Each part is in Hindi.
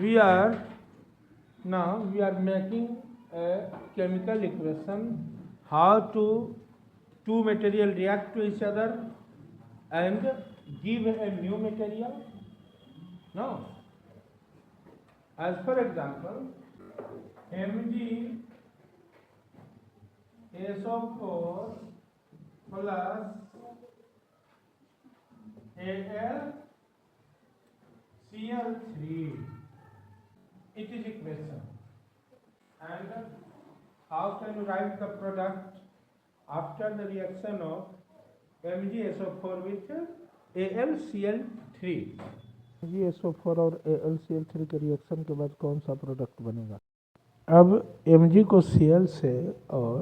we are making a chemical equation how to two material react to each other and give a new material. Now, as for example, MgSO4 plus AlCl3. It is equation. And how can you write the product after the reaction of MgSO4 with AlCl3? MgSO4 और AlCl3 के रिएक्शन के बाद कौन सा प्रोडक्ट बनेगा? अब Mg को Cl से और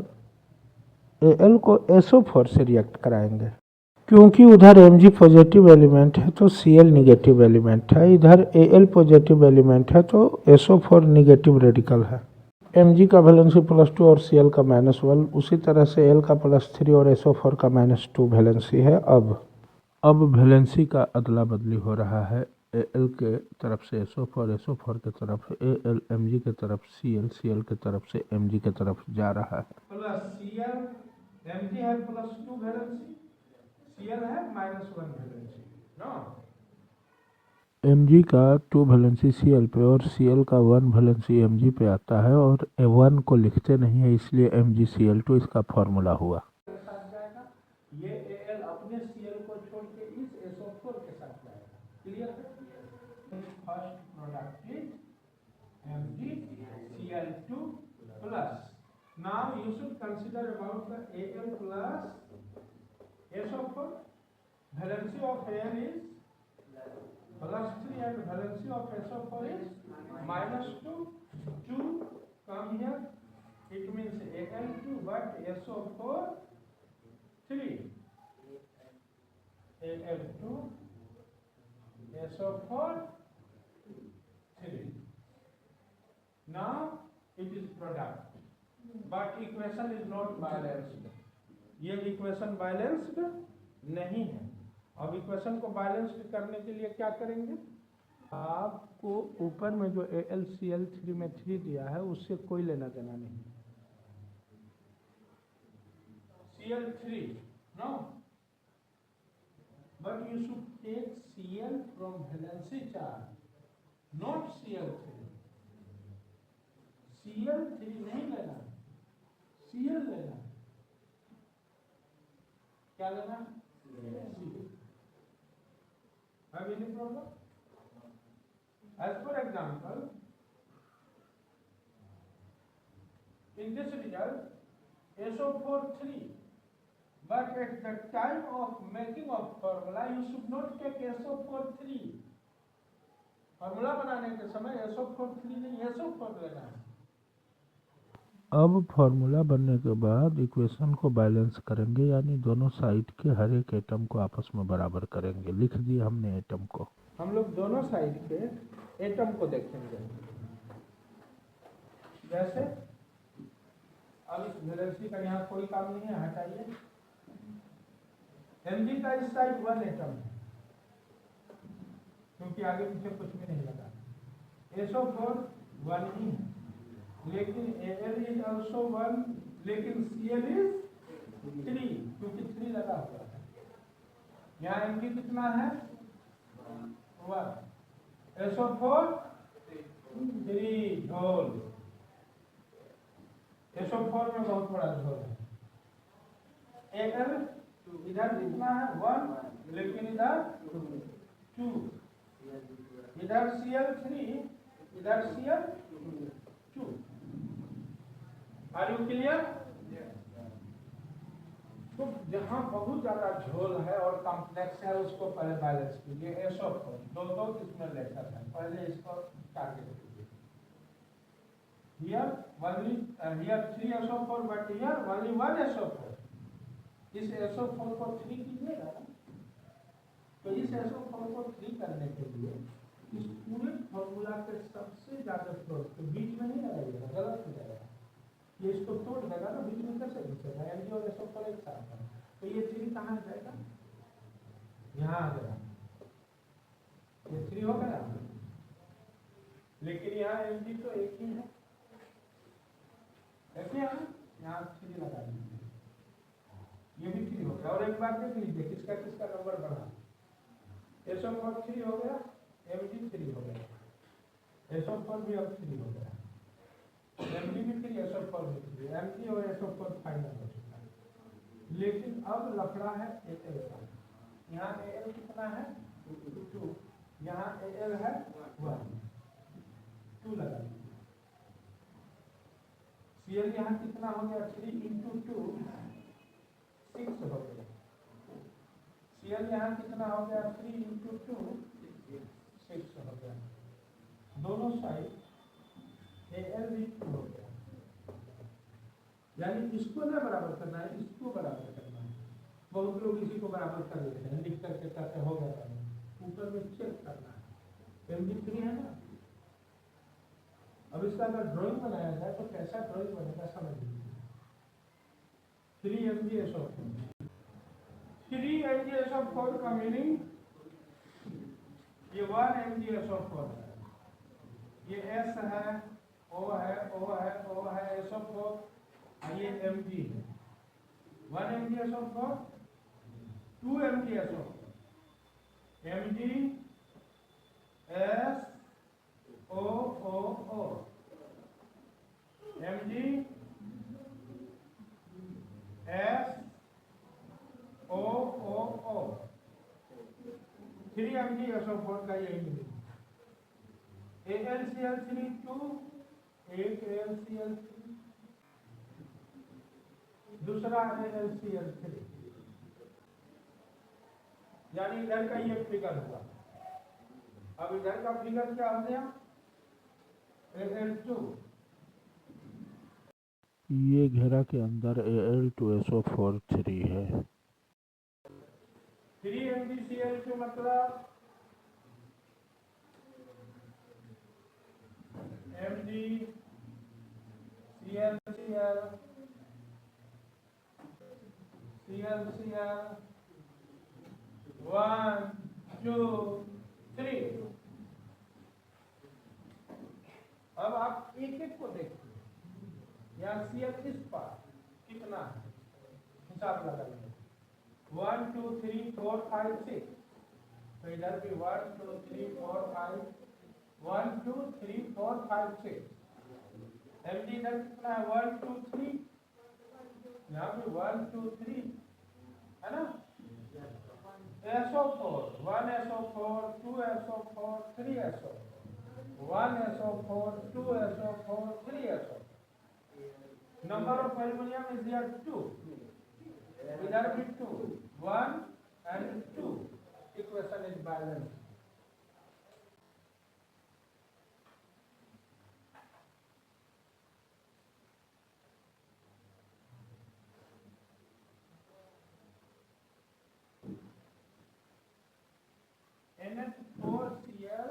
Al को SO4 से रिएक्ट कराएंगे। क्योंकि उधर Mg पॉजिटिव एलिमेंट है तो Cl निगेटिव एलिमेंट है, इधर Al पॉजिटिव एलिमेंट है तो SO4 निगेटिव रेडिकल है। Mg का वैलेंसी +2 और Cl का -1, उसी तरह से L का +3 और SO4 का -2 वैलेंसी है। अब वैलेंसी का अदला बदली हो रहा है। Al के तरफ से SO4, SO4 के तरफ Al, Mg के तरफ Cl, Cl के तरफ से Mg के तरफ जा रहा है। प्लस Cl, Mg है +2 वैलेंसी, Cl है -1 वैलेंसी। नो, Mg का 2 वैलेंसी Cl पे और Cl का 1 वैलेंसी Mg पे आता है और 1 को लिखते नहीं है, इसलिए MgCl2 इसका फॉर्मूला हुआ। ये Al अपने Cl को छोड़ के इस SO4 के साथ जाएगा। क्लियर है? First product is MgCl2 plus. Now you should consider about the Al plus SO4. Valency of Al is +3 and valency of SO4 is -2. 2 come here. It means Al2 but SO4 3. Al2 SO4 3. Now it is product, but equation is not balanced. ये इक्वेशन बैलेंस्ड नहीं है। अब इक्वेशन को बैलेंस्ड करने के लिए क्या करेंगे? आपको ऊपर में जो AlCl3 में 3 दिया है उससे कोई लेना देना नहीं। Cl3 no, but you should take Cl from valency charge, not Cl3. Cl3 नहीं लेना, Cl लेना। क्या लेना? Have any problem? As for example, in this result, SO4 3, but at the time of making of formula, you should not take SO4 3. Formula बनाने के समय SO4 3 नहीं, SO4 लेना है। अब फॉर्मूला बनने के बाद इक्वेशन को बैलेंस करेंगे, यानी दोनों साइड के हर एक एटम को आपस में बराबर करेंगे। लिख दिए हमने एटम को। हम लोग दोनों साइड के एटम को देखेंगे। जैसे अब इस वैलेंसी का यहाँ कोई काम नहीं है, हटाइए। Mg का इस साइड 1 एटम है क्योंकि आगे पीछे कुछ भी नहीं लगा। SO4 1 ही है, लेकिन Al is also 1, लेकिन Cl is 3 क्योंकि 3 लगा हुआ है। यहाँ Mg कितना है? 1। SO4 3 झोल। SO4 में बहुत बड़ा झोल है। Al इधर कितना है? 1, लेकिन इधर 2। इधर Cl3, इधर Cl2। Are you clear? तो जहां बहुत ज्यादा झोल है और कॉम्प्लेक्स है उसको पहले बैलेंस कीजिए। SO4 दो इसमें लेकर है, पहले इसको टारगेट कीजिए। Here 3 SO4 but here only 1 SO4। इस SO4 को 3 कीजिएगा, तो इस SO4 को 3 करने के लिए इस पूरे फॉर्मूला के सबसे ज्यादा फ्लोर तो बीच में नहीं लगाइएगा, गलत हो जाएगा। ये इसको तोड़ देगा ना, बीच में कैसे घुसेगा? Mg और SO4 एक साथ है, तो ये 3 कहाँ जाएगा? यहाँ आ गया, ये 3 हो गया। लेकिन यहाँ Mg तो एक ही है, ऐसे यहाँ 3 लगा दीजिए, ये भी 3 हो गया। और एक बात देख लीजिए किसका किसका नंबर बढ़ा, SO4 3 हो गया, Mg 3 हो गया, SO4 भी अब 3 हो गया, Mg भी 3, SO4 भी 3, Mg और SO4 फाइनल हो चुका है। लेकिन अब लफड़ा है Al का, यहाँ Al कितना है 2, यहाँ Al है 1, 2 लगा दीजिए। Cl यहाँ कितना हो गया 3 × 2 6 हो गया, Cl यहाँ कितना हो गया 3 × 2 6 हो गया, दोनों साइड Al भी 2 हो गया, यानी इसको ना बराबर करना है, इसको बराबर करना है। बहुत लोग इसी को बराबर कर लेते हैं, लिख करके कहते हो गया, ऊपर में चेक करना है। Mg3 है ना, अब इसका अगर ड्राइंग बनाया जाए तो कैसा ड्राइंग बनेगा समझ लीजिए। 3 MgSO4, 3 MgSO4 का मीनिंग ये 1 MgSO4 है, ये S है, O है, O है, O है, SO4, ये Mg है, 1 MgSO4, 2 MgSO4, Mg S O O O, Mg S O O O, 3 MgSO4 का यही मिलेगा। AlCl3 2, एक AlCl3, दूसरा AlCl3, यानी इधर का ये फिगर हुआ। अब इधर का फिगर क्या हो गया Al2, ये घेरा के अंदर Al2SO4 3 है। 3 MgCl2 मतलब Mg Cl Cl Cl Cl 1 2 3। अब आप एक एक को देखिए, यहाँ Cl इस पर कितना है हिसाब लगाइए, 1 2 3 4 5 6, तो इधर भी 1 2 3 4 5, 1 2 3 4 5 6। Mg इधर कितना है 1 2 3, यहाँ भी 1 2 3 है ना। SO4 1 SO4 2 SO4 3 SO4, 1 SO4 2 SO4 3 SO4। Number of aluminum is here 2, इधर भी 2, 1 and 2, equation is balanced। NH4Cl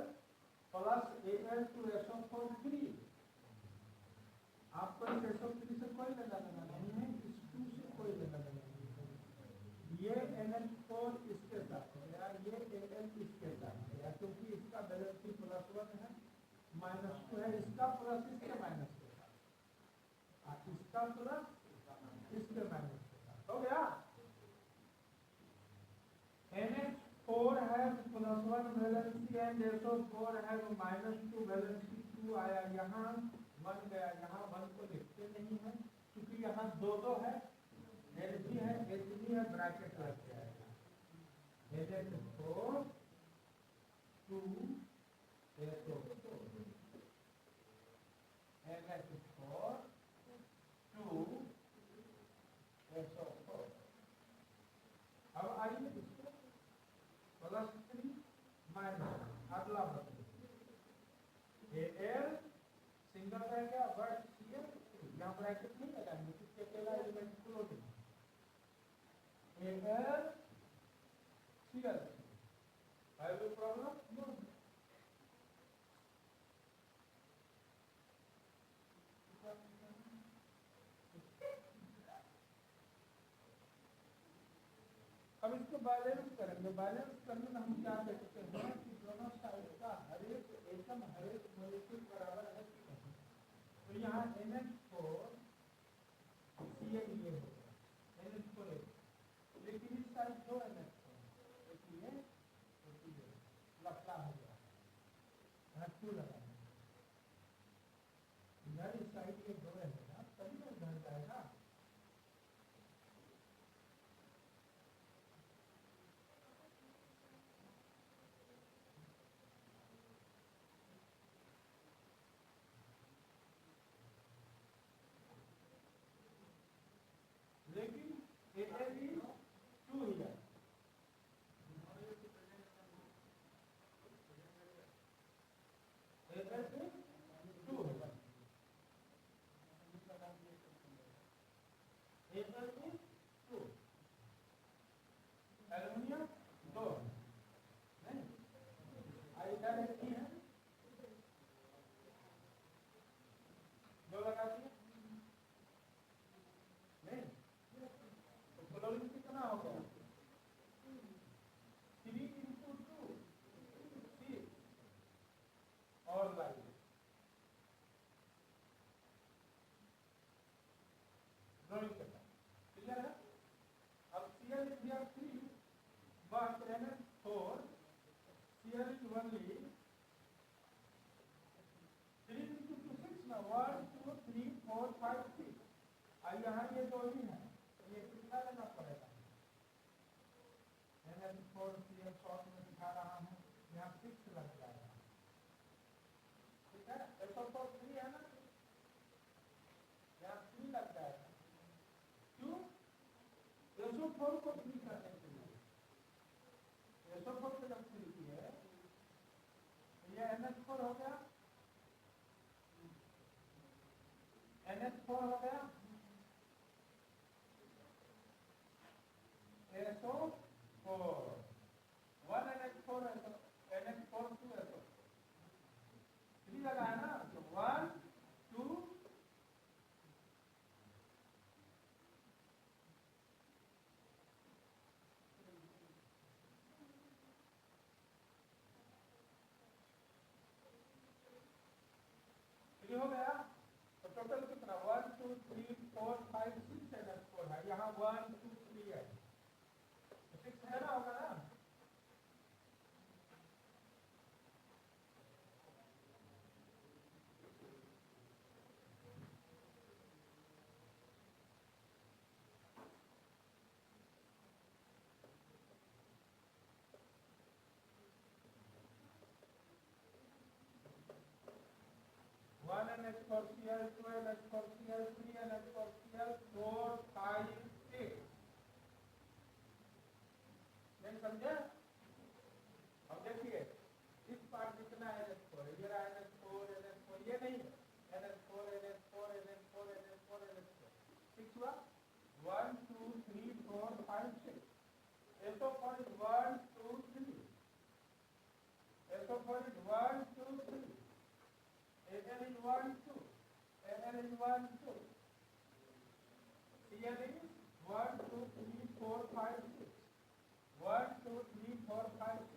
plus Al2SO4 3, आपको इस SO3 से कोई लेना देना नहीं है, इस 2 से कोई लेना देना नहीं है। ये NH4 इसके साथ है या ये Al इसके साथ है, या क्योंकि इसका वैलेंसी +1 है, -2 है, इसका प्लस इसके माइनस के साथ, इसका प्लस इसके माइनस के साथ हो गया। NH4 है +1 वैलेंसी एंड SO4 है -2 वैलेंसी, 2 आया यहाँ 1 गया यहाँ, 1 को लिखते नहीं है क्योंकि यहाँ 2 2 है, Lg है Hg है, ब्रैकेट लग जाएगा NH4 2 SO4, NH4 2 SO4। अब आइए इसको +3 माइनस, अगला बदलिए Al सिंगल रह गया, बट Cl यहाँ ब्रैकेट नहीं लगाएंगे क्योंकि अकेला एलिमेंट क्लोजिंग Al Cl। है कोई प्रॉब्लम? नो। अब इसको बैलेंस करेंगे, बैलेंस करने में हम क्या देखते हैं कि दोनों साइड का हर एक एकदम हर एक मॉलिक्यूल बराबर है कि नहीं। तो यहाँ NH4 Cl ये हो गया NH4 लेकिन इस साइड दो NH4 एक ये लफड़ा हो गया यहाँ क्यों लगा यार इस साइड ये दो है ना तभी तो घर जाएगा। लेकिन Al is 2 here Al is 2 है Al is 2 एल्युमिनियम 2 नहीं इधर एक ही है 2 लगा दिए नहीं तो क्लोरीन कितना हो गया 3 into 2 6 और लाइए ड्राइंग करना क्लियर है। अब Cl is here 3 but NH4 Cl is only 3 into 2 6 ना 1 2 3 4 5 6 और यहाँ ये दो ही है ये कितना लेना पड़ेगा NH4 Cl शॉर्ट में दिखा रहा हूँ यहाँ 6 लग जाएगा ठीक है। SO4 3 है ना यहाँ 3 लग जाएगा क्यों SO4 को 3 करने के लिए SO4 को जब 3 की है तो ये NH4 हो गया NH4 हो गया SO4 1 NH4 NH4 2 SO 3 लगा है ना तो 1 2 हो गया तो टोटल कितना 1 2 3 4 5 6 NH4 है यहाँ 1 2 3 है 6 है ना होगा ना One NH4 Cl 2 NH4 Cl 3 NH4 Cl 4 5 6 नहीं समझे। अब देखिए इस पार्ट कितना NH4 ये रहा NH4 NH4 ये नहीं NH4 NH4 NH4 NH4 NH4 6 हुआ 1 2 3 4 5 6 SO4 is 1 2 3 SO4 is 1 2 3 Al is 1 2 Al is 1 2 Cl is 1 2 3 4 5 6 1 2 3 4 5